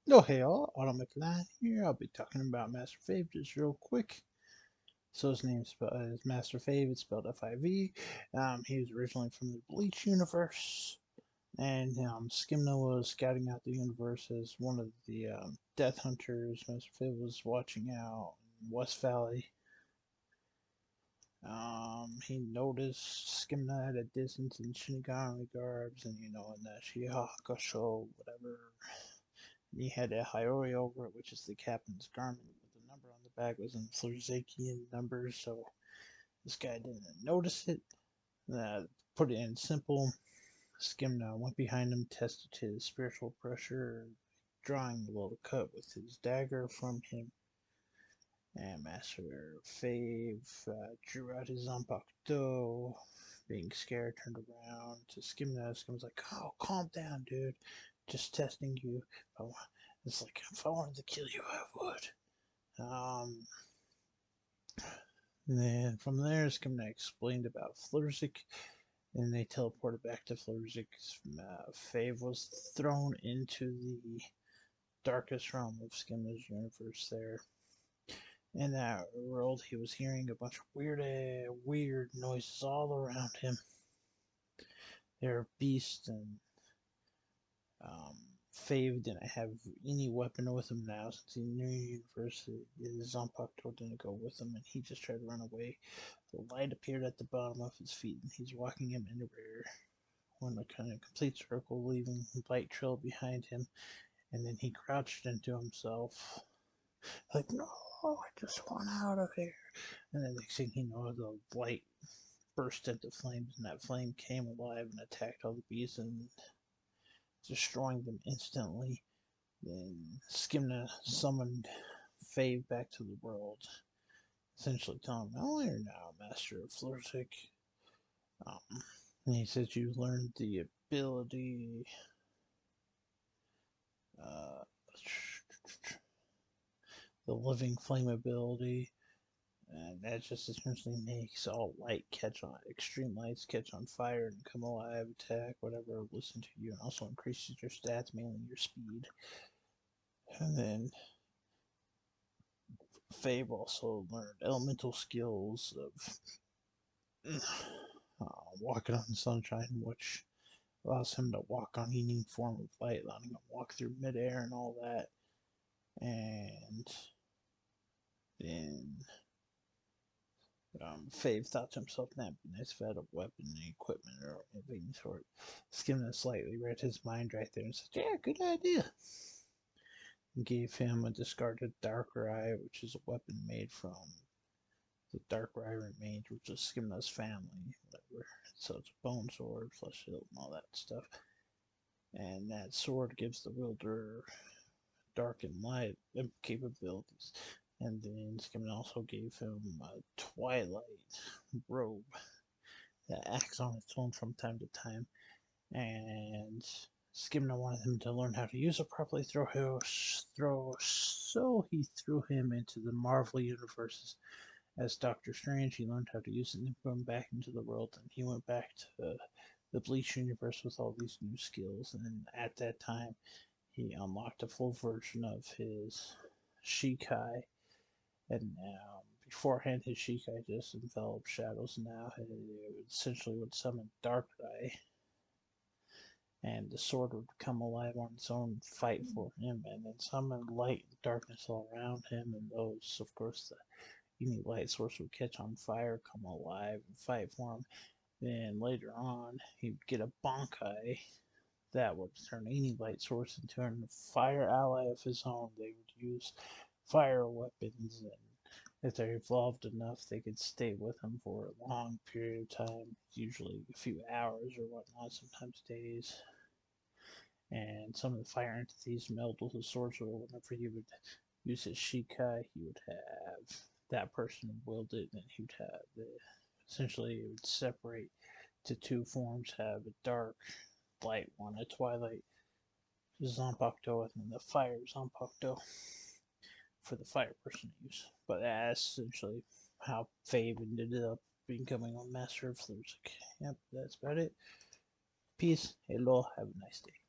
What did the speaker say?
Oh, hey all, Auto Mcline here. I'll be talking about Master Fiv just real quick. So his name's is Master Fiv, it's spelled F-I-V. He was originally from the Bleach universe, and Skimna was scouting out the universe as one of the Death Hunters. Master Fiv was watching out in West Valley. He noticed Skimna at a distance in Shinigami garbs, and in that Shihaka show, whatever. He had a Hiyori over it, which is the captain's garment, but the number on the back was in Flursikian numbers, so this guy didn't notice it. Put it in simple. Skimna went behind him, tested his spiritual pressure, drawing a little cut with his dagger from him. And Master Fave drew out his Zanpakuto, being scared, turned around to Skimna. Skimna's like, "Oh, calm down, dude. Just testing you. It's like, if I wanted to kill you, I would." And then from there, Skimna explained about Flursick, and they teleported back to Flursick. Fave was thrown into the darkest realm of Skimna's universe there. In that world, he was hearing a bunch of weird noises all around him. There are beasts, and um, Fave didn't have any weapon with him now since he knew University. His Zanpakuto didn't go with him, and he just tried to run away. The light appeared at the bottom of his feet, and he's walking him in the rear when a kind of complete circle, leaving a light trail behind him. And then he crouched into himself, like, "No, I just want out of here." And then next thing you know, the light burst into flames, and that flame came alive and attacked all the beasts and destroying them instantly. Then Skimna summoned Fave back to the world, essentially telling him, "Oh, you're now Master of Flursick." And he says you learned the ability, uh, the living flame ability, and that just essentially makes all light catch on, extreme lights catch on fire and come alive, attack, whatever, listen to you, and also increases your stats, mainly your speed. And then Fabe also learned elemental skills of walking on sunshine, which allows him to walk on any form of light, letting him walk through midair and all that. And then Fave thought to himself, that'd be nice if I had a weapon and equipment or of any sort. Skimna slightly read his mind right there and said, "Yeah, good idea." And gave him a discarded Darker Eye, which is a weapon made from the Darker Eye remains, which is Skimna's family, whatever. So it's a bone sword, flesh hilt, and all that stuff. And that sword gives the wielder dark and light capabilities. And then Skimna also gave him a Twilight robe that acts on its own from time to time. And Skimna wanted him to learn how to use it properly, so he threw him into the Marvel universes. As Doctor Strange, he learned how to use it and put him back into the world, and he went back to the Bleach universe with all these new skills. And at that time, he unlocked a full version of his Shikai, and beforehand his Shikai just enveloped shadows. Now it essentially would summon Dark Eye, and the sword would come alive on its own, fight for him, and then summon light and darkness all around him. And those, of course, any light source would catch on fire, come alive, and fight for him. Then later on, he'd get a Bankai that would turn any light source into a fire ally of his own. They would use fire weapons, and if they're evolved enough, they could stay with him for a long period of time, usually a few hours or whatnot, sometimes days. And some of the fire entities meld with the sorcerer. Whenever he would use his Shikai, he would have that person wield it, and he would have essentially it would separate to two forms, have a dark light one, a twilight Zanpakuto, and then the fire Zanpakuto for the fire person to use. But that's essentially how Fabe ended up becoming a Master of Flursick. Yep, that's about it. Peace. Hello. Have a nice day.